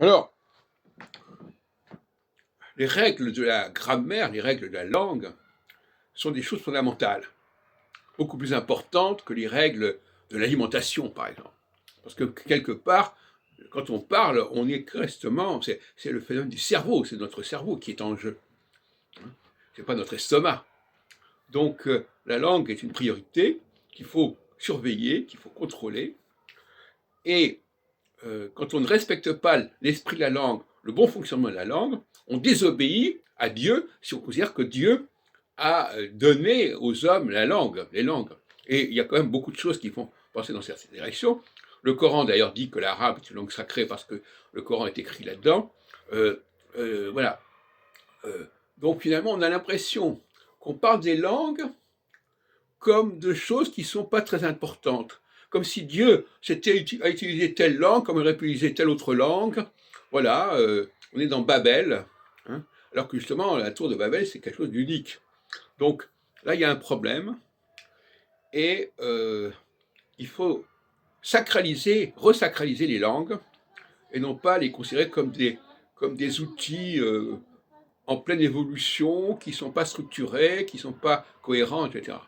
Alors, les règles de la grammaire, les règles de la langue, sont des choses fondamentales, beaucoup plus importantes que les règles de l'alimentation, par exemple. Parce que quelque part, quand on parle, on est restement, c'est le phénomène du cerveau, c'est notre cerveau qui est en jeu. C'est pas notre estomac. Donc, la langue est une priorité qu'il faut surveiller, qu'il faut contrôler. Et quand on ne respecte pas l'esprit de la langue, le bon fonctionnement de la langue, on désobéit à Dieu si on considère que Dieu a donné aux hommes la langue, les langues. Et il y a quand même beaucoup de choses qui font penser dans cette direction. Le Coran d'ailleurs dit que l'arabe est une langue sacrée parce que le Coran est écrit là-dedans. Voilà. Donc finalement, on a l'impression qu'on parle des langues comme de choses qui ne sont pas très importantes. Comme si Dieu a utilisé telle langue, comme il aurait pu utiliser telle autre langue. Voilà, on est dans Babel, hein, alors que justement, la tour de Babel, c'est quelque chose d'unique. Donc là, il y a un problème, et il faut sacraliser, resacraliser les langues, et non pas les considérer comme des outils en pleine évolution, qui ne sont pas structurés, qui ne sont pas cohérents, etc.